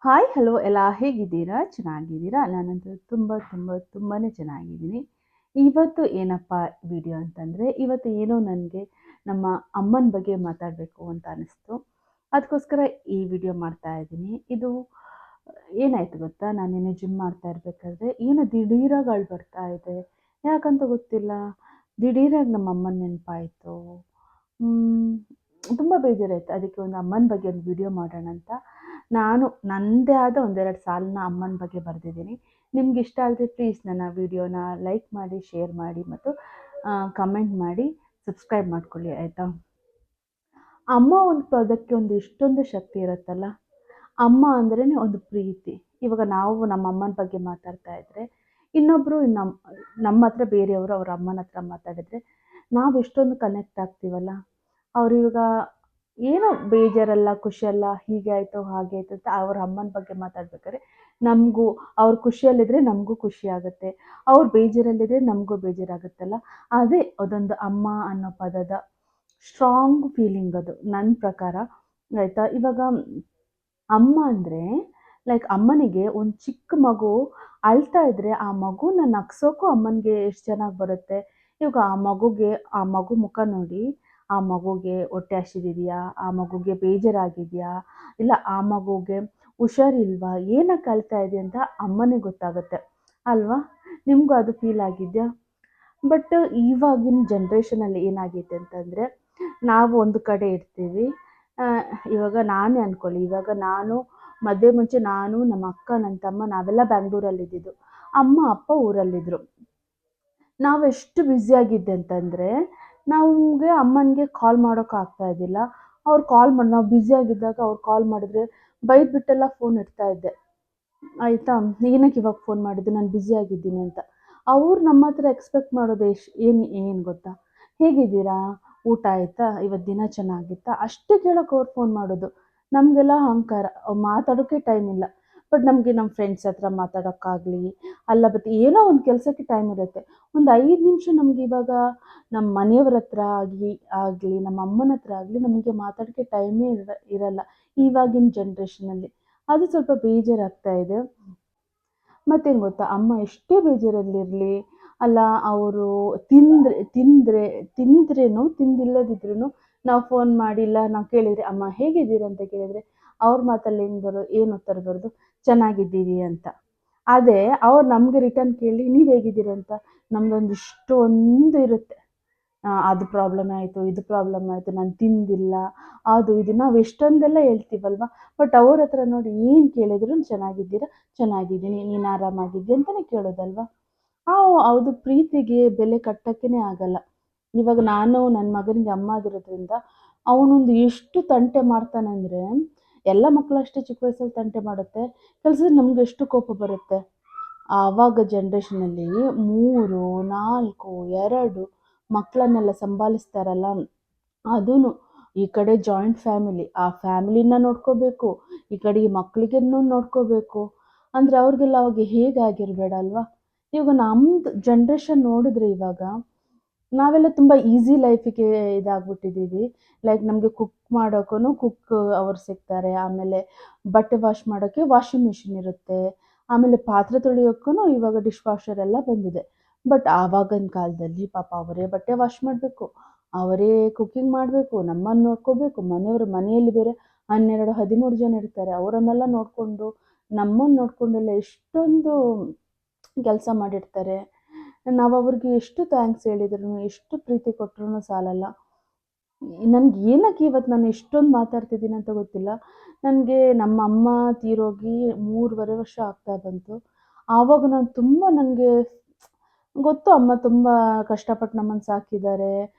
Hi hello ಎಲ್ಲ ಹೇಗಿದ್ದೀರಾ? ಚೆನ್ನಾಗಿದ್ದೀರಾ? ನಾನಂತೂ ತುಂಬಾ ಚೆನ್ನಾಗಿದ್ದೀನಿ. ಇವತ್ತು ಏನಪ್ಪ ವಿಡಿಯೋ ಅಂತಂದರೆ, ಇವತ್ತು ಏನೋ ನನಗೆ ನಮ್ಮ ಅಮ್ಮನ ಬಗ್ಗೆ ಮಾತಾಡಬೇಕು ಅಂತ ಅನ್ನಿಸ್ತು. ಅದಕ್ಕೋಸ್ಕರ ಈ ವಿಡಿಯೋ ಮಾಡ್ತಾ ಇದ್ದೀನಿ. ಇದು ಏನಾಯಿತು ಗೊತ್ತಾ? ನಾನು ನಿನ್ನೆ ಜಿಮ್ ಮಾಡ್ತಾ ಇರಬೇಕಾದ್ರೆ ಏನೋ ದಿಢೀರಾಗಿ ಅಳು ಬರ್ತಾ ಇದೆ. ಯಾಕಂತ ಗೊತ್ತಿಲ್ಲ. ದಿಢೀರಾಗಿ ನಮ್ಮ ಅಮ್ಮನ ನೆನಪಾಯಿತು. ತುಂಬ ಬೇಜಾರಾಯಿತು. ಅದಕ್ಕೆ ಒಂದು ಅಮ್ಮನ ಬಗ್ಗೆ ಒಂದು ವಿಡಿಯೋ ಮಾಡೋಣ ಅಂತ ನಾನು ನನ್ನದೇ ಆದ ಒಂದೆರಡು ಸಾಲನ್ನ ಅಮ್ಮನ ಬಗ್ಗೆ ಬರೆದಿದ್ದೀನಿ. ನಿಮ್ಗೆ ಇಷ್ಟ ಆದರೆ ಪ್ಲೀಸ್ ನನ್ನ ವಿಡಿಯೋನ ಲೈಕ್ ಮಾಡಿ, ಶೇರ್ ಮಾಡಿ ಮತ್ತು ಕಮೆಂಟ್ ಮಾಡಿ, ಸಬ್ಸ್ಕ್ರೈಬ್ ಮಾಡ್ಕೊಳ್ಳಿ ಆಯಿತಾ? ಅಮ್ಮ ಒಂದು ಪದಕ್ಕೆ ಒಂದು ಎಷ್ಟೊಂದು ಶಕ್ತಿ ಇರುತ್ತಲ್ಲ. ಅಮ್ಮ ಅಂದ್ರೇ ಒಂದು ಪ್ರೀತಿ. ಇವಾಗ ನಾವು ನಮ್ಮ ಅಮ್ಮನ ಬಗ್ಗೆ ಮಾತಾಡ್ತಾ ಇದ್ದರೆ, ಇನ್ನೊಬ್ಬರು ನಮ್ಮ ಹತ್ರ ಬೇರೆಯವರು ಅವ್ರ ಅಮ್ಮನ ಹತ್ರ ಮಾತಾಡಿದರೆ ನಾವು ಎಷ್ಟೊಂದು ಕನೆಕ್ಟ್ ಆಗ್ತೀವಲ್ಲ. ಅವ್ರು ಇವಾಗ ಏನೋ ಬೇಜಾರಲ್ಲ, ಖುಷಿಯಲ್ಲ, ಹೀಗೆ ಆಯಿತು ಹಾಗೆ ಆಯಿತು ಅಂತ ಅವ್ರ ಅಮ್ಮನ ಬಗ್ಗೆ ಮಾತಾಡ್ಬೇಕಾದ್ರೆ ನಮಗೂ ಅವ್ರು ಖುಷಿಯಲ್ಲಿದ್ದರೆ ನಮಗೂ ಖುಷಿ ಆಗುತ್ತೆ, ಅವ್ರು ಬೇಜಾರಲ್ಲಿದ್ದರೆ ನಮಗೂ ಬೇಜಾರಾಗುತ್ತಲ್ಲ. ಅದೇ ಅದೊಂದು ಅಮ್ಮ ಅನ್ನೋ ಪದದ ಸ್ಟ್ರಾಂಗ್ ಫೀಲಿಂಗ್ ಅದು ನನ್ನ ಪ್ರಕಾರ ಆಯಿತಾ. ಇವಾಗ ಅಮ್ಮ ಅಂದರೆ ಲೈಕ್ ಅಮ್ಮನಿಗೆ ಒಂದು ಚಿಕ್ಕ ಮಗು ಅಳ್ತಾ ಇದ್ದರೆ ಆ ಮಗುನ ನಗ್ಸೋಕ್ಕೂ ಅಮ್ಮನಿಗೆ ಎಷ್ಟು ಚೆನ್ನಾಗಿ ಬರುತ್ತೆ. ಇವಾಗ ಆ ಮಗು ಮುಖ ನೋಡಿ, ಆ ಮಗುಗೆ ಹೊಟ್ಟೆ ಹಸಿದಿದೆಯಾ, ಆ ಮಗುಗೆ ಬೇಜಾರಾಗಿದೆಯಾ, ಇಲ್ಲ ಆ ಮಗುಗೆ ಹುಷಾರಿಲ್ವಾ, ಏನಕ್ಕೆ ಅಳ್ತಾ ಇದೆ ಅಂತ ಅಮ್ಮನಿಗೆ ಗೊತ್ತಾಗುತ್ತೆ ಅಲ್ವಾ? ನಿಮಗೂ ಅದು ಫೀಲ್ ಆಗಿದೆಯಾ? ಬಟ್ ಇವಾಗಿನ ಜನ್ರೇಷನಲ್ಲಿ ಏನಾಗೈತೆ ಅಂತಂದರೆ, ನಾವು ಒಂದು ಕಡೆ ಇರ್ತೀವಿ. ಇವಾಗ ನಾನೇ ಅಂದ್ಕೊಳ್ಳಿ, ಇವಾಗ ನಾನು ಮದುವೆ ಮುಂಚೆ ನಾನು, ನಮ್ಮ ಅಕ್ಕ, ನನ್ನ ತಮ್ಮ ನಾವೆಲ್ಲ ಬ್ಯಾಂಗ್ಳೂರಲ್ಲಿದ್ದಿದ್ದು. ಅಮ್ಮ ಅಪ್ಪ ಊರಲ್ಲಿದ್ದರು. ನಾವೆಷ್ಟು ಬ್ಯುಸಿಯಾಗಿದ್ದೆ ಅಂತಂದರೆ, ನಮಗೆ ಅಮ್ಮನಿಗೆ ಕಾಲ್ ಮಾಡೋಕ್ಕೆ ಆಗ್ತಾ ಇದ್ದಿಲ್ಲ. ಅವ್ರು ಕಾಲ್ ಮಾಡಿ ನಾವು ಬ್ಯುಸಿಯಾಗಿದ್ದಾಗ ಅವ್ರು ಕಾಲ್ ಮಾಡಿದ್ರೆ ಬೈದ್ಬಿಟ್ಟೆಲ್ಲ ಫೋನ್ ಇಡ್ತಾ ಇದ್ದೆ ಆಯಿತಾ. ಏನಕ್ಕೆ ಇವಾಗ ಫೋನ್ ಮಾಡಿದ್ದು, ನಾನು ಬ್ಯುಸಿಯಾಗಿದ್ದೀನಿ ಅಂತ. ಅವ್ರು ನಮ್ಮ ಹತ್ರ ಎಕ್ಸ್ಪೆಕ್ಟ್ ಮಾಡೋದು ಏನು ಗೊತ್ತಾ? ಹೇಗಿದ್ದೀರಾ, ಊಟ ಆಯಿತಾ, ಇವತ್ತು ದಿನ ಚೆನ್ನಾಗಿತ್ತಾ, ಅಷ್ಟೇ ಕೇಳೋಕೆ ಅವ್ರು ಫೋನ್ ಮಾಡೋದು. ನಮಗೆಲ್ಲ ಅಹಂಕಾರ, ಮಾತಾಡೋಕ್ಕೆ ಟೈಮ್ ಇಲ್ಲ. ಬಟ್ ನಮಗೆ ನಮ್ಮ ಫ್ರೆಂಡ್ಸ್ ಹತ್ರ ಮಾತಾಡೋಕ್ಕಾಗಲಿ, ಅಲ್ಲ ಬತ್ ಏನೋ ಒಂದು ಕೆಲಸಕ್ಕೆ ಟೈಮ್ ಇರುತ್ತೆ. ಒಂದು 5 ನಿಮಿಷ ನಮ್ಗೆ ಇವಾಗ ನಮ್ಮ ಮನೆಯವ್ರ ಹತ್ರ ಆಗಲಿ ನಮ್ಮ ಅಮ್ಮನ ಹತ್ರ ಆಗಲಿ ನಮಗೆ ಮಾತಾಡೋಕ್ಕೆ ಟೈಮೇ ಇರಲ್ಲ ಇವಾಗಿನ ಜನ್ರೇಷನಲ್ಲಿ. ಅದು ಸ್ವಲ್ಪ ಬೇಜಾರಾಗ್ತಾ ಇದೆ. ಮತ್ತೇನು ಗೊತ್ತಾ, ಅಮ್ಮ ಎಷ್ಟೇ ಬೇಜಾರಲ್ಲಿರಲಿ, ಅಲ್ಲ ಅವರು ತಿಂದ್ರೇನು ತಿಂದಿಲ್ಲದಿದ್ರೂ ನಾವು ಫೋನ್ ಮಾಡಿ ಇಲ್ಲ ನಾವು ಕೇಳಿದರೆ ಅಮ್ಮ ಹೇಗಿದ್ದೀರಿ ಅಂತ ಕೇಳಿದರೆ ಅವ್ರ ಮಾತಲ್ಲಿ ಏನು ಉತ್ತರ ಬರೋದು, ಚೆನ್ನಾಗಿದ್ದೀವಿ ಅಂತ. ಅದೇ ಅವ್ರು ನಮಗೆ ರಿಟರ್ನ್ ಕೇಳಿ ನೀವು ಹೇಗಿದ್ದೀರಿ ಅಂತ ನಮ್ಮದೊಂದು ಇಷ್ಟೊಂದು ಇರುತ್ತೆ. ಅದು ಪ್ರಾಬ್ಲಮ್ ಆಯಿತು, ಇದು ಪ್ರಾಬ್ಲಮ್ ಆಯಿತು, ನಾನು ತಿಂದಿಲ್ಲ, ಅದು ಇದು ನಾವು ಎಷ್ಟೊಂದೆಲ್ಲ ಹೇಳ್ತೀವಲ್ವ. ಬಟ್ ಅವ್ರ ಹತ್ರ ನೋಡಿ ಏನು ಕೇಳಿದ್ರು ಚೆನ್ನಾಗಿದ್ದೀರಾ, ಚೆನ್ನಾಗಿದ್ದೀನಿ, ನೀನು ಆರಾಮಾಗಿದ್ಯಾ ಅಂತಲೇ ಕೇಳೋದಲ್ವ. ಅದು ಪ್ರೀತಿಗೆ ಬೆಲೆ ಕಟ್ಟೋಕ್ಕೇ ಆಗಲ್ಲ. ಇವಾಗ ನಾನು ನನ್ನ ಮಗನಿಗೆ ಅಮ್ಮ ಆಗಿರೋದ್ರಿಂದ ಅವನೊಂದು ಎಷ್ಟು ತಂಟೆ ಮಾಡ್ತಾನೆ ಅಂದರೆ, ಎಲ್ಲ ಮಕ್ಕಳು ಅಷ್ಟೇ ಚಿಕ್ಕ ವಯಸ್ಸಲ್ಲಿ ತಂಟೆ ಮಾಡುತ್ತೆ, ಕೆಲಸದಲ್ಲಿ ನಮ್ಗೆ ಎಷ್ಟು ಕೋಪ ಬರುತ್ತೆ. ಆವಾಗ ಜನ್ರೇಷನಲ್ಲಿ 3, 4, 2 ಮಕ್ಕಳನ್ನೆಲ್ಲ ಸಂಭಾಲಿಸ್ತಾರಲ್ಲ, ಅದೂ ಈ ಕಡೆ ಜಾಯಿಂಟ್ ಫ್ಯಾಮಿಲಿ, ಆ ಫ್ಯಾಮಿಲಿನ ನೋಡ್ಕೋಬೇಕು, ಈ ಕಡೆ ಈ ಮಕ್ಕಳಿಗೇನು ನೋಡ್ಕೋಬೇಕು ಅಂದರೆ ಅವ್ರಿಗೆಲ್ಲ ಅವಾಗ ಹೇಗಾಗಿರಬೇಡ ಅಲ್ವಾ. ಇವಾಗ ನಮ್ಮದು ಜನ್ರೇಷನ್ ನೋಡಿದ್ರೆ ಇವಾಗ ನಾವೆಲ್ಲ ತುಂಬ ಈಸಿ ಲೈಫಿಗೆ ಇದಾಗ್ಬಿಟ್ಟಿದ್ದೀವಿ. ಲೈಕ್ ನಮಗೆ ಕುಕ್ ಮಾಡೋಕ್ಕೂ ಅವ್ರು ಸಿಗ್ತಾರೆ, ಆಮೇಲೆ ಬಟ್ಟೆ ವಾಶ್ ಮಾಡೋಕ್ಕೆ ವಾಷಿಂಗ್ ಮಿಷಿನ್ ಇರುತ್ತೆ, ಆಮೇಲೆ ಪಾತ್ರೆ ತೊಳೆಯೋಕ್ಕೂ ಇವಾಗ ಡಿಶ್ ವಾಷರ್ ಎಲ್ಲ ಬಂದಿದೆ. ಬಟ್ ಆವಾಗಿನ ಕಾಲದಲ್ಲಿ ಪಾಪ ಅವರೇ ಬಟ್ಟೆ ವಾಶ್ ಮಾಡಬೇಕು, ಅವರೇ ಕುಕ್ಕಿಂಗ್ ಮಾಡಬೇಕು, ನಮ್ಮನ್ನು ನೋಡ್ಕೋಬೇಕು, ಮನೆಯಲ್ಲಿ ಬೇರೆ 12, 13 ಜನ ಇರ್ತಾರೆ, ಅವರನ್ನೆಲ್ಲ ನೋಡಿಕೊಂಡು ನಮ್ಮನ್ನು ನೋಡಿಕೊಂಡೆಲ್ಲ ಎಷ್ಟೊಂದು ಕೆಲಸ ಮಾಡಿರ್ತಾರೆ. ನಾವು ಅವ್ರಿಗೆ ಎಷ್ಟು ಥ್ಯಾಂಕ್ಸ್ ಹೇಳಿದ್ರು, ಎಷ್ಟು ಪ್ರೀತಿ ಕೊಟ್ಟರು ಸಾಲಲ್ಲ. ನನಗೆ ಏನಕ್ಕೆ ಇವತ್ತು ನಾನು ಇಷ್ಟೊಂದು ಮಾತಾಡ್ತಿದ್ದೀನಿ ಅಂತ ಗೊತ್ತಿಲ್ಲ. ನನಗೆ ನಮ್ಮ ಅಮ್ಮ ತೀರೋಗಿ 3.5 ವರ್ಷ ಆಗ್ತಾ ಬಂತು. ಆವಾಗ ನಾನು ತುಂಬ ನನಗೆ ಗೊತ್ತು, ಅಮ್ಮ ತುಂಬ ಕಷ್ಟಪಟ್ಟು ನಮ್ಮನ್ನು ಸಾಕಿದ್ದಾರೆ,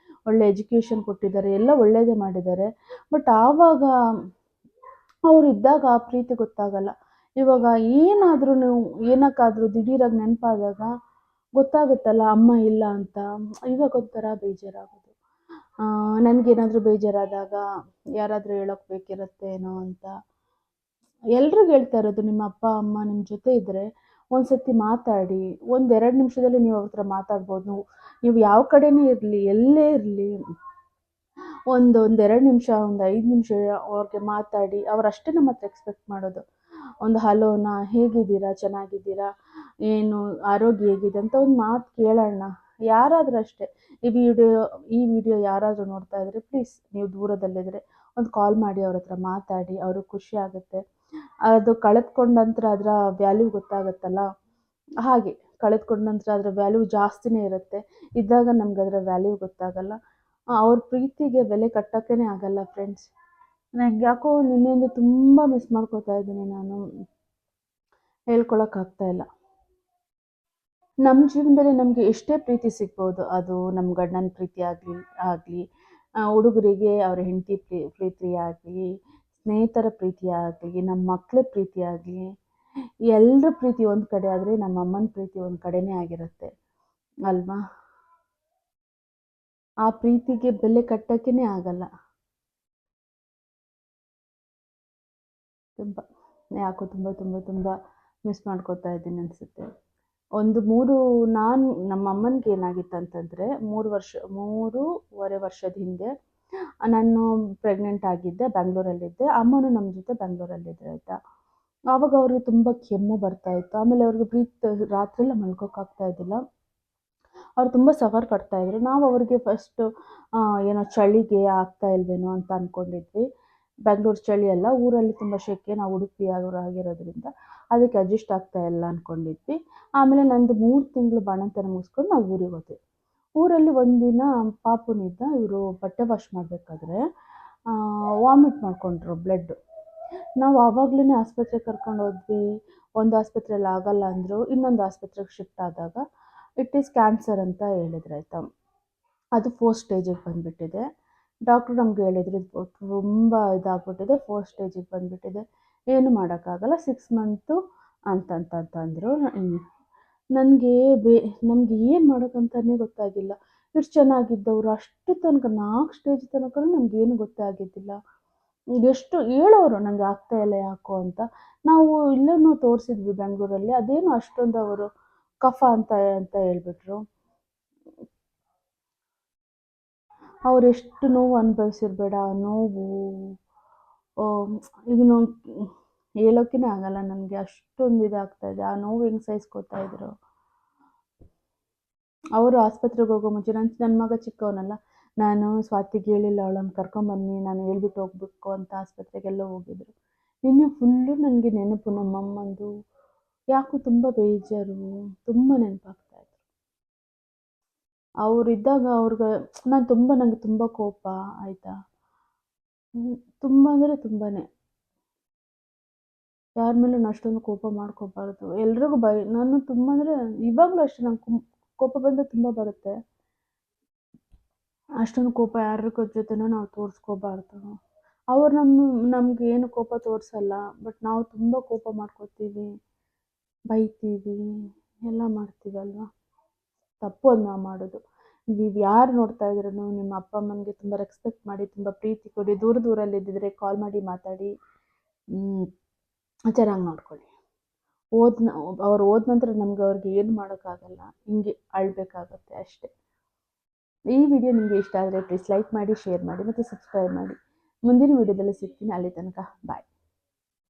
ಒಳ್ಳೆ ಎಜುಕೇಷನ್ ಕೊಟ್ಟಿದ್ದಾರೆ, ಎಲ್ಲ ಒಳ್ಳೆಯದೇ ಮಾಡಿದ್ದಾರೆ. ಬಟ್ ಆವಾಗ ಅವರಿದ್ದಾಗ ಆ ಪ್ರೀತಿ ಗೊತ್ತಾಗಲ್ಲ. ಇವಾಗ ಏನಕ್ಕಾದರೂ ದಿಢೀರಾಗಿ ನೆನಪಾದಾಗ ಗೊತ್ತಾಗುತ್ತಲ್ಲ ಅಮ್ಮ ಇಲ್ಲ ಅಂತ, ಇವಾಗ ಒಂಥರ ಬೇಜಾರಾಗೋದು. ನನಗೇನಾದರೂ ಬೇಜಾರಾದಾಗ ಯಾರಾದರೂ ಹೇಳೋಕ್ಕೆ ಬೇಕಿರುತ್ತೇನೋ ಅಂತ ಎಲ್ರಿಗೂ ಹೇಳ್ತಾ ಇರೋದು, ನಿಮ್ಮ ಅಪ್ಪ ಅಮ್ಮ ನಿಮ್ಮ ಜೊತೆ ಇದ್ದರೆ ಒಂದು ಸತಿ ಮಾತಾಡಿ. 1-2 ನಿಮಿಷದಲ್ಲಿ ನೀವು ಅವ್ರ ಹತ್ರ ಮಾತಾಡ್ಬೋದು. ನೀವು ಯಾವ ಕಡೆನೇ ಇರಲಿ, ಎಲ್ಲೇ ಇರಲಿ, 1-2 ನಿಮಿಷ, 5 ನಿಮಿಷ ಅವ್ರಿಗೆ ಮಾತಾಡಿ. ಅವರಷ್ಟೇ ನಮ್ಮ ಹತ್ರ ಎಕ್ಸ್ಪೆಕ್ಟ್ ಮಾಡೋದು. ಒಂದು ಹಲೋನ, ಹೇಗಿದ್ದೀರಾ, ಚೆನ್ನಾಗಿದ್ದೀರಾ, ಏನು ಆರೋಗ್ಯ ಹೇಗಿದೆ ಅಂತ ಒಂದು ಮಾತು ಕೇಳೋಣ. ಯಾರಾದರೂ ಅಷ್ಟೇ, ಈ ವಿಡಿಯೋ ಯಾರಾದರೂ ನೋಡ್ತಾ ಇದ್ದರೆ ಪ್ಲೀಸ್ ನೀವು ದೂರದಲ್ಲಿದ್ದರೆ ಒಂದು ಕಾಲ್ ಮಾಡಿ ಅವ್ರ ಹತ್ರ ಮಾತಾಡಿ, ಅವ್ರಿಗೆ ಖುಷಿ ಆಗುತ್ತೆ. ಅದು ಕಳೆದ್ಕೊಂಡ ನಂತರ ಅದರ ವ್ಯಾಲ್ಯೂ ಗೊತ್ತಾಗುತ್ತಲ್ಲ, ಹಾಗೆ ಕಳೆದ್ಕೊಂಡ ನಂತರ ಅದರ ವ್ಯಾಲ್ಯೂ ಜಾಸ್ತಿನೇ ಇರುತ್ತೆ. ಇದ್ದಾಗ ನಮ್ಗೆ ಅದರ ವ್ಯಾಲ್ಯೂ ಗೊತ್ತಾಗಲ್ಲ. ಅವ್ರ ಪ್ರೀತಿಗೆ ಬೆಲೆ ಕಟ್ಟೋಕ್ಕೇ ಆಗಲ್ಲ ಫ್ರೆಂಡ್ಸ್. ನಂಗೆ ಯಾಕೋ ನಿನ್ನೆಯಿಂದ ತುಂಬ ಮಿಸ್ ಮಾಡ್ಕೋತಾ ಇದ್ದೀನಿ ನಾನು, ಹೇಳ್ಕೊಳಕ್ಕಾಗ್ತಾ ಇಲ್ಲ. ನಮ್ಮ ಜೀವನದಲ್ಲಿ ನಮಗೆ ಎಷ್ಟೇ ಪ್ರೀತಿ ಸಿಗ್ಬೋದು, ಅದು ನಮ್ಮ ಗಂಡನ ಪ್ರೀತಿ ಆಗಲಿ ಹುಡುಗರಿಗೆ ಅವರ ಹೆಂಡತಿ ಪ್ರೀತಿ ಆಗಲಿ, ಸ್ನೇಹಿತರ ಪ್ರೀತಿ ಆಗಲಿ, ನಮ್ಮ ಮಕ್ಕಳ ಪ್ರೀತಿ ಆಗಲಿ, ಎಲ್ಲರ ಪ್ರೀತಿ ಒಂದು ಕಡೆ ಆದರೆ ನಮ್ಮ ಅಮ್ಮನ ಪ್ರೀತಿ ಒಂದು ಕಡೆನೇ ಆಗಿರುತ್ತೆ ಅಲ್ವಾ? ಆ ಪ್ರೀತಿಗೆ ಬೆಲೆ ಕಟ್ಟೋಕ್ಕೇ ಆಗಲ್ಲ. ತುಂಬ ಯಾಕೋ ತುಂಬ ತುಂಬ ತುಂಬ ಮಿಸ್ ಮಾಡ್ಕೋತಾ ಇದ್ದೀನಿ ಅನಿಸುತ್ತೆ. ನಮ್ಮ ಅಮ್ಮನಿಗೆ ಏನಾಗಿತ್ತು ಅಂತಂದರೆ, 3.5 ವರ್ಷದ ಹಿಂದೆ ನಾನು ಪ್ರೆಗ್ನೆಂಟ್ ಆಗಿದ್ದೆ, ಬ್ಯಾಂಗ್ಳೂರಲ್ಲಿದ್ದೆ. ಅಮ್ಮನೂ ನಮ್ಮ ಜೊತೆ ಬ್ಯಾಂಗ್ಳೂರಲ್ಲಿದ್ದರು ಆಯಿತಾ. ಆವಾಗ ಅವ್ರಿಗೆ ತುಂಬ ಕೆಮ್ಮು ಬರ್ತಾಯಿತ್ತು. ಆಮೇಲೆ ಅವ್ರಿಗೆ ರಾತ್ರಿ ಎಲ್ಲ ಮಲ್ಕೋಕ್ಕಾಗ್ತಾ ಇದ್ದಿಲ್ಲ. ಅವ್ರು ತುಂಬ ಸಫರ್ ಪಡ್ತಾಯಿದ್ರು. ನಾವು ಅವ್ರಿಗೆ ಫಸ್ಟು ಏನೋ ಚಳಿಗೆ ಆಗ್ತಾ ಇಲ್ವೇನೋ ಅಂತ ಅಂದ್ಕೊಂಡಿದ್ವಿ. ಬೆಂಗ್ಳೂರು ಚಳಿ ಅಲ್ಲ, ಊರಲ್ಲಿ ತುಂಬ ಸೆಕೆ, ನಾವು ಉಡುಪಿ ಆಗಿರೋದ್ರಿಂದ ಅದಕ್ಕೆ ಅಡ್ಜಸ್ಟ್ ಆಗ್ತಾ ಇಲ್ಲ ಅಂದ್ಕೊಂಡಿದ್ವಿ. ಆಮೇಲೆ ನಂದು 3 ತಿಂಗಳು ಬಾಣಂತನ ಮುಗಿಸ್ಕೊಂಡು ನಾವು ಊರಿಗೆ ಹೋದ್ವಿ. ಊರಲ್ಲಿ ಒಂದಿನ ಪಾಪುನಿದ್ದ, ಇವರು ಬಟ್ಟೆ ವಾಶ್ ಮಾಡಬೇಕಾದ್ರೆ ವಾಮಿಟ್ ಮಾಡಿಕೊಂಡ್ರು ಬ್ಲಡ್ಡು. ನಾವು ಆವಾಗಲೇ ಆಸ್ಪತ್ರೆಗೆ ಕರ್ಕೊಂಡು ಹೋದ್ವಿ. ಒಂದು ಆಸ್ಪತ್ರೆಯಲ್ಲಿ ಆಗಲ್ಲ ಅಂದರು, ಇನ್ನೊಂದು ಆಸ್ಪತ್ರೆಗೆ ಶಿಫ್ಟ್ ಆದಾಗ ಇಟ್ ಈಸ್ ಕ್ಯಾನ್ಸರ್ ಅಂತ ಹೇಳಿದ್ರು ಆಯಿತಾ. ಅದು 4th ಸ್ಟೇಜಿಗೆ ಬಂದುಬಿಟ್ಟಿದೆ. ಡಾಕ್ಟ್ರು ನಮ್ಗೆ ಹೇಳಿದ್ರು, ತುಂಬ ಇದಾಗ್ಬಿಟ್ಟಿದೆ, 4th ಸ್ಟೇಜಿಗೆ ಬಂದುಬಿಟ್ಟಿದೆ, ಏನು ಮಾಡೋಕ್ಕಾಗಲ್ಲ, 6 ಮಂತು ಅಂತಂತಂದರು. ನಮಗೆ ನಮ್ಗೆ ಏನು ಮಾಡೋಕ್ಕಂತಲೇ ಗೊತ್ತಾಗಿಲ್ಲ. ಇಷ್ಟು ಚೆನ್ನಾಗಿದ್ದವರು ಅಷ್ಟು ತನಕ 4 ಸ್ಟೇಜ್ ತನಕ ನಮಗೇನು ಗೊತ್ತೇ ಆಗಿದ್ದಿಲ್ಲ. ಎಷ್ಟು ಹೇಳೋರು ನನಗೆ ಆಗ್ತಾ ಇಲ್ಲ ಯಾಕೋ ಅಂತ. ನಾವು ಇಲ್ಲೂ ತೋರಿಸಿದ್ವಿ ಬೆಂಗಳೂರಲ್ಲಿ, ಅದೇನು ಅಷ್ಟೊಂದು ಅವರು ಕಫ ಅಂತ ಹೇಳ್ಬಿಟ್ರು. ಅವ್ರು ಎಷ್ಟು ನೋವು ಅನುಭವಿಸಿರ್ಬೇಡ, ನೋವು ಈಗ ಹೇಳೋಕ್ಕೇ ಆಗಲ್ಲ ನನಗೆ, ಅಷ್ಟೊಂದು ಇದಾಗ್ತಾಯಿದೆ. ಆ ನೋವು ಹೆಂಗೆ ಸಹಿಸ್ಕೋತಾ ಇದ್ರು. ಅವರು ಆಸ್ಪತ್ರೆಗೆ ಹೋಗೋ ಮುಂಚೆ ನನ್ನ ಮಗ ಚಿಕ್ಕವನಲ್ಲ, ನಾನು ಸ್ವಾತಿಗೆ ಹೇಳಿಲ್ಲ, ಅವಳನ್ನು ಕರ್ಕೊಂಬನ್ನಿ, ನಾನು ಹೇಳ್ಬಿಟ್ಟು ಹೋಗ್ಬೇಕು ಅಂತ ಆಸ್ಪತ್ರೆಗೆಲ್ಲ ಹೋಗಿದ್ರು. ನಿನ್ನೆ ಫುಲ್ಲು ನನಗೆ ನೆನಪು ನಮ್ಮಮ್ಮಂದು. ಯಾಕೋ ತುಂಬ ಬೇಜಾರು, ತುಂಬ ನೆನಪಾಗ್ತಾಯಿತ್ತು. ಅವರಿದ್ದಾಗ ನನಗೆ ತುಂಬ ಕೋಪ ಆಯಿತಾ, ತುಂಬ ಅಂದರೆ ತುಂಬಾ. ಯಾರ ಮೇಲೂ ಅಷ್ಟೊಂದು ಕೋಪ ಮಾಡ್ಕೋಬಾರ್ದು. ಎಲ್ರಿಗೂ ನಾನು ತುಂಬ ಅಂದರೆ ಇವಾಗಲೂ ಅಷ್ಟೇ, ನಂಗೆ ಕೋಪ ಬಂದರೆ ತುಂಬ ಬರುತ್ತೆ. ಅಷ್ಟೊಂದು ಕೋಪ ಯಾರ ಜೊತೆನೂ ನಾವು ತೋರಿಸ್ಕೋಬಾರ್ದು. ಅವ್ರು ನಮ್ಗೆ ಏನು ಕೋಪ ತೋರಿಸಲ್ಲ, ಬಟ್ ನಾವು ತುಂಬ ಕೋಪ ಮಾಡ್ಕೋತೀವಿ, ಬೈತೀವಿ, ಎಲ್ಲ ಮಾಡ್ತೀವಲ್ವ. ತಪ್ಪು ಅದು ನಾವು ಮಾಡೋದು. ನೀವು ಯಾರು ನೋಡ್ತಾ ಇದ್ರೂ ನಿಮ್ಮ ಅಪ್ಪ ಅಮ್ಮನಿಗೆ ತುಂಬ ರೆಸ್ಪೆಕ್ಟ್ ಮಾಡಿ, ತುಂಬ ಪ್ರೀತಿ ಕೊಡಿ. ದೂರದಲ್ಲಿದ್ದಿದ್ರೆ ಕಾಲ್ ಮಾಡಿ ಮಾತಾಡಿ, ಚೆನ್ನಾಗಿ ನೋಡ್ಕೊಳ್ಳಿ. ಅವ್ರು ಹೋದ ನಂತರ ನಮ್ಗೆ ಅವ್ರಿಗೆ ಏನು ಮಾಡೋಕ್ಕಾಗಲ್ಲ, ಹಿಂಗೆ ಅಳಬೇಕಾಗತ್ತೆ ಅಷ್ಟೇ. ಈ ವಿಡಿಯೋ ನಿಮಗೆ ಇಷ್ಟ ಆದರೆ ಪ್ಲೀಸ್ ಲೈಕ್ ಮಾಡಿ, ಶೇರ್ ಮಾಡಿ ಮತ್ತು ಸಬ್ಸ್ಕ್ರೈಬ್ ಮಾಡಿ. ಮುಂದಿನ ವಿಡಿಯೋದಲ್ಲಿ ಸಿಗ್ತೀನಿ. ಅಲ್ಲಿ ತನಕ ಬಾಯ್.